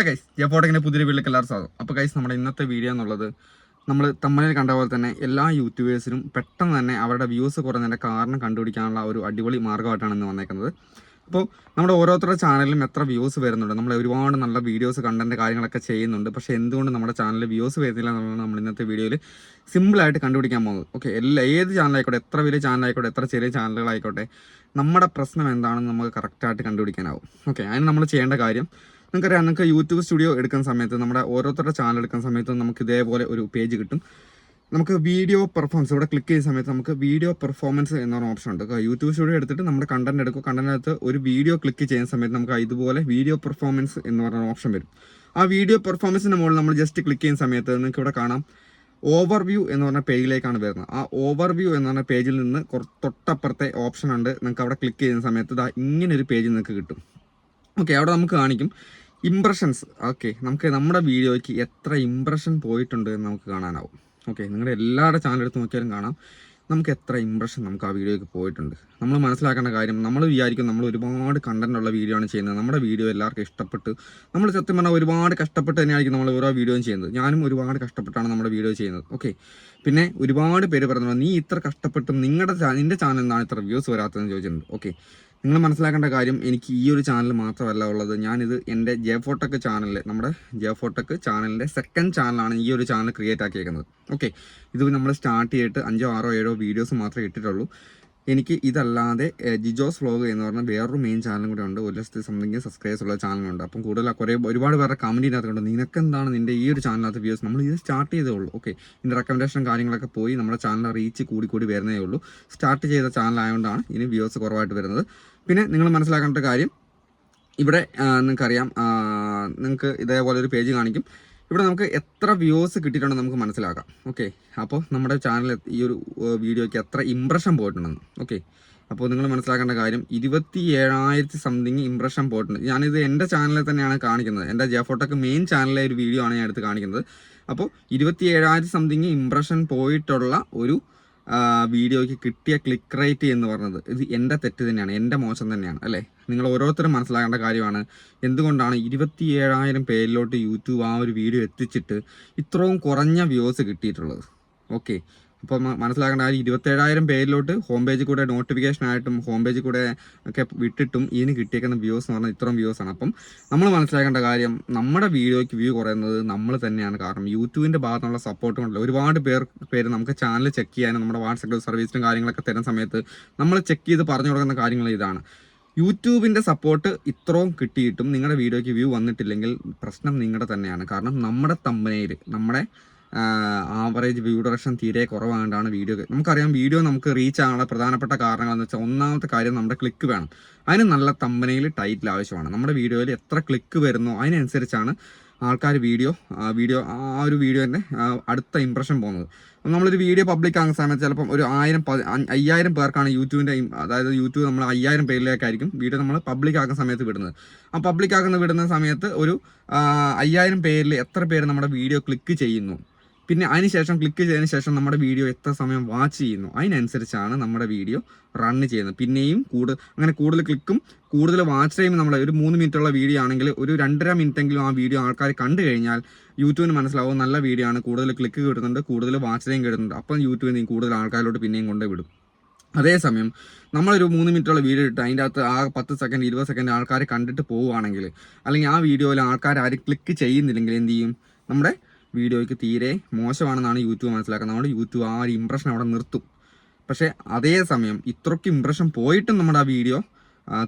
Guys ജെഫോട്ടെക്കിൻ്റെ പുതിയൊരു വീട്ടിലേക്ക് എല്ലാവരും സ്വാഗതം. അപ്പോൾ ഗൈസ് നമ്മുടെ ഇന്നത്തെ വീഡിയോ എന്നുള്ളത് നമ്മൾ തമ്മനിൽ കണ്ട പോലെ തന്നെ എല്ലാ യൂട്യൂബേഴ്സിനും പെട്ടെന്ന് തന്നെ അവരുടെ വ്യൂസ് കുറഞ്ഞതിൻ്റെ കാരണം കണ്ടുപിടിക്കാനുള്ള ഒരു അടിപൊളി മാർഗ്ഗമായിട്ടാണ് ഇന്ന് വന്നേക്കുന്നത്. അപ്പോൾ നമ്മുടെ ഓരോരുത്തരുടെ ചാനലിലും എത്ര വ്യൂസ് വരുന്നുണ്ട്, നമ്മൾ ഒരുപാട് നല്ല വീഡിയോസ് കണ്ടന്റ് കാര്യങ്ങളൊക്കെ ചെയ്യുന്നുണ്ട്. പക്ഷേ എന്തുകൊണ്ട് നമ്മുടെ ചാനലിൽ വ്യൂസ് വരുന്നില്ല എന്നുള്ളതാണ് നമ്മൾ ഇന്നത്തെ വീഡിയോയിൽ സിമ്പിളായിട്ട് കണ്ടുപിടിക്കാൻ പോകുന്നത്. ഓക്കെ, ഏത് ചാനലായിക്കോട്ടെ, എത്ര വലിയ ചാനലായിക്കോട്ടെ, എത്ര ചെറിയ ചാനലുകളായിക്കോട്ടെ, നമ്മുടെ പ്രശ്നം എന്താണെന്ന് നമുക്ക് കറക്റ്റായിട്ട് കണ്ടുപിടിക്കാനാവും. ഓക്കെ, അതിന് നമ്മൾ ചെയ്യേണ്ട കാര്യം, നിങ്ങൾക്കറിയാം, നിങ്ങൾക്ക് യൂട്യൂബ് സ്റ്റുഡിയോ എടുക്കുന്ന സമയത്ത്, നമ്മുടെ ഓരോരുത്തരുടെ ചാനൽ എടുക്കുന്ന സമയത്ത് നമുക്ക് ഇതേപോലെ ഒരു പേജ് കിട്ടും. നമുക്ക് വീഡിയോ പെർഫോമൻസ് ഇവിടെ ക്ലിക്ക് ചെയ്യുന്ന സമയത്ത് നമുക്ക് വീഡിയോ പെർഫോമൻസ് എന്ന് പറഞ്ഞ ഓപ്ഷൻ ഉണ്ട്. യൂട്യൂബ് സ്റ്റുഡിയോ എടുത്തിട്ട് നമ്മുടെ കണ്ടന്റ് എടുക്കും. കണ്ടന്റിനകത്ത് ഒരു വീഡിയോ ക്ലിക്ക് ചെയ്യുന്ന സമയത്ത് നമുക്ക് ഇതുപോലെ വീഡിയോ പെർഫോമൻസ് എന്ന് പറഞ്ഞ ഓപ്ഷൻ വരും. ആ വീഡിയോ പെർഫോമൻസിൻ്റെ മുകളിൽ നമ്മൾ ജസ്റ്റ് ക്ലിക്ക് ചെയ്യുന്ന സമയത്ത് നിങ്ങൾക്ക് ഇവിടെ കാണാം ഓവർവ്യൂ എന്ന് പറഞ്ഞ പേജിലേക്കാണ് വരുന്നത്. ആ ഓവർവ്യൂ എന്ന് പറഞ്ഞ പേജിൽ നിന്ന് തൊട്ടപ്പുറത്തെ ഓപ്ഷൻ ഉണ്ട്. നിങ്ങൾക്ക് അവിടെ ക്ലിക്ക് ചെയ്യുന്ന സമയത്ത് ഇങ്ങനൊരു പേജ് നിങ്ങൾക്ക് കിട്ടും. ഓക്കെ, അവിടെ നമുക്ക് കാണിക്കും ഇംപ്രഷൻസ്. ഓക്കെ, നമുക്ക് നമ്മുടെ വീഡിയോയ്ക്ക് എത്ര ഇംപ്രഷൻ പോയിട്ടുണ്ട് എന്ന് നമുക്ക് കാണാനാവും. ഓക്കെ, നിങ്ങളുടെ എല്ലാവരുടെ ചാനൽ എടുത്ത് നോക്കിയാലും കാണാം നമുക്ക് എത്ര ഇംപ്രഷൻ നമുക്ക് ആ വീഡിയോയ്ക്ക് പോയിട്ടുണ്ട്. നമ്മൾ മനസ്സിലാക്കേണ്ട കാര്യം, നമ്മൾ വിചാരിക്കും നമ്മൾ ഒരുപാട് കണ്ടന്റ് ഉള്ള വീഡിയോ ആണ് ചെയ്യുന്നത്, നമ്മുടെ വീഡിയോ എല്ലാവർക്കും ഇഷ്ടപ്പെട്ട്, നമ്മൾ സത്യം പറഞ്ഞാൽ ഒരുപാട് കഷ്ടപ്പെട്ട് തന്നെയായിരിക്കും നമ്മൾ ഓരോ വീഡിയോയും ചെയ്യുന്നത്. ഞാനും ഒരുപാട് കഷ്ടപ്പെട്ടാണ് നമ്മുടെ വീഡിയോ ചെയ്യുന്നത്. ഓക്കെ, പിന്നെ ഒരുപാട് പേര് പറയുന്നത് നീ ഇത്ര കഷ്ടപ്പെട്ടും നിന്റെ ചാനലിൽ നിന്നാണ് ഇത്ര വ്യൂസ് വരാത്തതെന്ന് ചോദിച്ചിട്ടുണ്ട്. ഓക്കെ, നിങ്ങൾ മനസ്സിലാക്കേണ്ട കാര്യം, എനിക്ക് ഈ ഒരു ചാനൽ മാത്രമല്ല ഉള്ളത്. ഞാനിത് എൻ്റെ ജെഫോട്ടെക് ചാനലിൽ, നമ്മുടെ ജെഫോട്ടെക് ചാനലിൻ്റെ സെക്കൻഡ് ചാനലാണ് ഈ ഒരു ചാനൽ ക്രിയേറ്റ് ആക്കിയേക്കുന്നത്. ഓക്കെ, ഇത് നമ്മൾ സ്റ്റാർട്ട് ചെയ്തിട്ട് 5, 6, 7 വീഡിയോസ് മാത്രമേ ഇട്ടിട്ടുള്ളൂ. എനിക്ക് ഇതല്ലാതെ ജിജോസ് വ്ലോഗ് എന്ന് പറഞ്ഞാൽ വേറൊരു മെയിൻ ചാനലും കൂടെ ഉണ്ട്. 1,00,000 സംതിങ് സബ്സ്ക്രൈബേഴ്സ് ഉള്ള ചാനലുണ്ട്. അപ്പം ഒരുപാട് പേരുടെ കമൻറ്റിനകത്ത് കൊണ്ട് നിനക്കെന്താണ് നിൻ്റെ ഈ ഒരു ചാനലിനകത്ത് വ്യൂസ്, നമ്മൾ ഇത് സ്റ്റാർട്ട് ചെയ്തേ ഉള്ളൂ. ഓക്കെ, ഇതിൻ്റെ റെക്കമെൻഡേഷൻ കാര്യങ്ങളൊക്കെ പോയി നമ്മുടെ ചാനൽ റീച്ച് കൂടി വരുന്നേ ഉള്ളൂ. സ്റ്റാർട്ട് ചെയ്ത ചാനലായതുകൊണ്ടാണ് ഇനി വ്യൂസ് കുറവായിട്ട് വരുന്നത്. പിന്നെ നിങ്ങൾ മനസ്സിലാക്കേണ്ട കാര്യം, ഇവിടെ നിങ്ങൾക്കറിയാം, നിങ്ങൾക്ക് ഇതേപോലെ ഒരു പേജ് കാണിക്കും. ഇവിടെ നമുക്ക് എത്ര വ്യൂസ് കിട്ടിയിട്ടുണ്ടെന്ന് നമുക്ക് മനസ്സിലാക്കാം. ഓക്കെ, അപ്പോൾ നമ്മുടെ ചാനൽ ഈ ഒരു വീഡിയോയ്ക്ക് എത്ര ഇംപ്രഷൻ പോയിട്ടുണ്ടെന്ന്. ഓക്കെ, അപ്പോൾ നിങ്ങൾ മനസ്സിലാക്കേണ്ട കാര്യം, 27,000 സംതിങ് ഇംപ്രഷൻ പോയിട്ടുണ്ട്. ഞാനിത് എൻ്റെ ചാനലിൽ തന്നെയാണ് കാണിക്കുന്നത്. എൻ്റെ ജെഫോട്ടെക് മെയിൻ ചാനലിലെ ഒരു വീഡിയോ ആണ് ഞാൻ എടുത്ത് കാണിക്കുന്നത്. അപ്പോൾ 27,000 സംതിങ് ഇംപ്രഷൻ പോയിട്ടുള്ള ഒരു വീഡിയോയ്ക്ക് കിട്ടിയ ക്ലിക്ക് റേറ്റ് എന്ന് പറഞ്ഞത് ഇത് എൻ്റെ തെറ്റ് തന്നെയാണ്, എൻ്റെ മോശം തന്നെയാണ്, അല്ലേ? നിങ്ങൾ ഓരോരുത്തരും മനസ്സിലാക്കേണ്ട കാര്യമാണ് എന്തുകൊണ്ടാണ് 27,000 പേരിലോട്ട് യൂട്യൂബ് ആ ഒരു വീഡിയോ എത്തിച്ചിട്ട് ഇത്രയും കുറഞ്ഞ വ്യൂസ് കിട്ടിയിട്ടുള്ളത്. ഓക്കെ, അപ്പോൾ മനസ്സിലാക്കേണ്ട കാര്യം, 27,000 പേരിലോട്ട് ഹോം പേജിൽ കൂടെ നോട്ടിഫിക്കേഷൻ ആയിട്ടും ഹോം പേജിൽ കൂടെ ഒക്കെ വിട്ടിട്ടും ഇതിന് കിട്ടിയേക്കുന്ന വ്യൂസ് എന്ന് പറഞ്ഞാൽ ഇത്രയും വ്യൂസാണ്. അപ്പം നമ്മൾ മനസ്സിലാക്കേണ്ട കാര്യം, നമ്മുടെ വീഡിയോയ്ക്ക് വ്യൂ കുറയുന്നത് നമ്മൾ തന്നെയാണ് കാരണം. യൂട്യൂബിൻ്റെ ഭാഗത്തുള്ള സപ്പോർട്ട് കൊണ്ടല്ല. ഒരുപാട് പേര് നമുക്ക് ചാനൽ ചെക്ക് ചെയ്യാനും നമ്മുടെ വാട്സപ്പ് സർവീസിനും കാര്യങ്ങളൊക്കെ തരുന്ന സമയത്ത് നമ്മൾ ചെക്ക് ചെയ്ത് പറഞ്ഞു കൊടുക്കുന്ന കാര്യങ്ങൾ ഇതാണ്. യൂട്യൂബിൻ്റെ സപ്പോർട്ട് ഇത്രയും കിട്ടിയിട്ടും നിങ്ങളുടെ വീഡിയോയ്ക്ക് വ്യൂ വന്നിട്ടില്ലെങ്കിൽ പ്രശ്നം നിങ്ങളുടെ തന്നെയാണ്. കാരണം നമ്മുടെ തമ്പനയിൽ നമ്മുടെ ആവറേജ് വ്യൂ ഡയറക്ഷൻ തീരെ കുറവായതുകൊണ്ടാണ് വീഡിയോ. നമുക്കറിയാം, വീഡിയോ നമുക്ക് റീച്ച് ആകാനുള്ള പ്രധാനപ്പെട്ട കാരണങ്ങളെന്ന് വെച്ചാൽ ഒന്നാമത്തെ കാര്യം നമ്മുടെ ക്ലിക്ക് വേണം. അതിന് നല്ല തമ്പനയിൽ ടൈറ്റിൽ ആവശ്യമാണ്. നമ്മുടെ വീഡിയോയിൽ എത്ര ക്ലിക്ക് വരുന്നോ അതിനനുസരിച്ചാണ് ആൾക്കാർ ആ ഒരു വീഡിയോൻ്റെ അടുത്ത ഇംപ്രഷൻ പോകുന്നത്. നമ്മളൊരു വീഡിയോ പബ്ലിക് ആകുന്ന സമയത്ത് ചിലപ്പം ഒരു 5,000 പേർക്കാണ് യൂട്യൂബിൻ്റെ, അതായത് യൂട്യൂബ് നമ്മൾ 5,000 പേരിലേക്കായിരിക്കും വീഡിയോ നമ്മൾ പബ്ലിക് ആക്കുന്ന സമയത്ത് വിടുന്നത്. ആ പബ്ലിക് വിടുന്ന സമയത്ത് ഒരു 5,000 പേരിൽ എത്ര പേര് നമ്മുടെ വീഡിയോ ക്ലിക്ക് ചെയ്യുന്നു, പിന്നെ അതിനുശേഷം ക്ലിക്ക് ചെയ്തതിന് ശേഷം നമ്മുടെ വീഡിയോ എത്ര സമയം വാച്ച് ചെയ്യുന്നു, അതിനനുസരിച്ചാണ് നമ്മുടെ വീഡിയോ റൺ ചെയ്യുന്നത്. പിന്നെയും അങ്ങനെ കൂടുതൽ ക്ലിക്കും കൂടുതൽ വാച്ച് ടൈം, നമ്മൾ ഒരു 3 മിനിറ്റുള്ള വീഡിയോ ആണെങ്കിൽ ഒരു 2.5 മിനിറ്റെങ്കിലും ആ വീഡിയോ ആൾക്കാർ കണ്ടു കഴിഞ്ഞാൽ യൂട്യൂബിന് മനസ്സിലാവും നല്ല വീഡിയോ ആണ്, കൂടുതൽ ക്ലിക്ക് കിട്ടുന്നുണ്ട്, കൂടുതൽ വാച്ച് ടൈം കിട്ടുന്നുണ്ട്. അപ്പം യൂട്യൂബിൽ കൂടുതൽ ആൾക്കാരിലോട്ട് പിന്നെയും കൊണ്ടുവിടും. അതേസമയം നമ്മളൊരു 3 മിനിറ്റുള്ള വീഡിയോ ഇട്ട് അതിൻ്റെ അകത്ത് ആ 10 സെക്കൻഡ് 20 സെക്കൻഡ് ആൾക്കാർ കണ്ടിട്ട് പോവുകയാണെങ്കിൽ, അല്ലെങ്കിൽ ആ വീഡിയോയിൽ ആൾക്കാർ ആരും ക്ലിക്ക് ചെയ്യുന്നില്ലെങ്കിൽ എന്ത് ചെയ്യും, നമ്മുടെ വീഡിയോയ്ക്ക് തീരെ മോശമാണെന്നാണ് യൂട്യൂബ് മനസ്സിലാക്കുന്നത്. നമ്മുടെ യൂട്യൂബ് ആ ഒരു ഇംപ്രഷൻ അവിടെ നിർത്തും. പക്ഷേ അതേസമയം ഇത്രയ്ക്ക് ഇംപ്രഷൻ പോയിട്ടും നമ്മുടെ ആ വീഡിയോ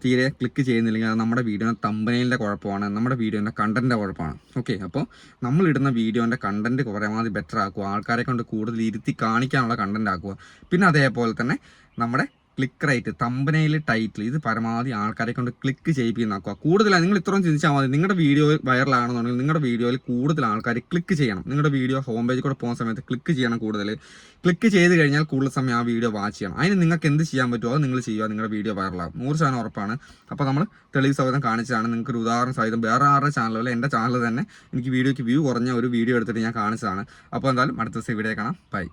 തീരെ ക്ലിക്ക് ചെയ്യുന്നില്ലെങ്കിൽ അത് നമ്മുടെ വീഡിയോൻ്റെ തമ്പനയിലിൻ്റെ കുഴപ്പമാണ്, നമ്മുടെ വീഡിയോൻ്റെ കണ്ടൻറ്റിൻ്റെ കുഴപ്പമാണ്. ഓക്കെ, അപ്പോൾ നമ്മളിടുന്ന വീഡിയോൻ്റെ കണ്ടൻറ്റ് പരമാവധി ബെറ്റർ ആക്കുക, ആൾക്കാരെ കൊണ്ട് കൂടുതൽ ഇരുത്തി കാണിക്കാനുള്ള കണ്ടൻറ്റ് ആക്കുക. പിന്നെ അതേപോലെ തന്നെ നമ്മുടെ ക്ലിക്ക് റേറ്റ്, തമ്പനയിൽ ടൈറ്റിൽ, ഇത് പരമാവധി ആൾക്കാരെ കൊണ്ട് ക്ലിക്ക് ചെയ്യിപ്പിക്കുന്നതാക്കുക. കൂടുതലാണ് നിങ്ങൾ ഇത്രയും ചിന്തിച്ചാൽ മതി. നിങ്ങളുടെ വീഡിയോ വൈറലാണെന്നുണ്ടെങ്കിൽ നിങ്ങളുടെ വീഡിയോയിൽ കൂടുതൽ ആൾക്കാർ ക്ലിക്ക് ചെയ്യണം. നിങ്ങളുടെ വീഡിയോ ഹോം പേജിൽ കൂടെ പോകുന്ന സമയത്ത് ക്ലിക്ക് ചെയ്യണം. കൂടുതൽ ക്ലിക്ക് ചെയ്ത് കഴിഞ്ഞാൽ കൂടുതൽ സമയം ആ വീഡിയോ വാച്ച് ചെയ്യണം. അതിന് നിങ്ങൾക്ക് എന്ത് ചെയ്യാൻ പറ്റുമോ അത് നിങ്ങൾ ചെയ്യുക, നിങ്ങളുടെ വീഡിയോ വൈറലാകും, 100% ഉറപ്പാണ്. അപ്പോൾ നമ്മൾ തെളിവ് സഹിതം കാണിച്ചതാണ്. നിങ്ങൾക്ക് ഒരു ഉദാഹരണം സഹിതം വേറെ ആരുടെ ചാനലുകൾ, എൻ്റെ ചാനൽ തന്നെ എനിക്ക് വീഡിയോയ്ക്ക് വ്യൂ കുറഞ്ഞ ഒരു വീഡിയോ എടുത്തിട്ട് ഞാൻ കാണിച്ചതാണ്. അപ്പോൾ എന്തായാലും അടുത്ത ദിവസം വീഡിയോ കാണാം. ബൈ.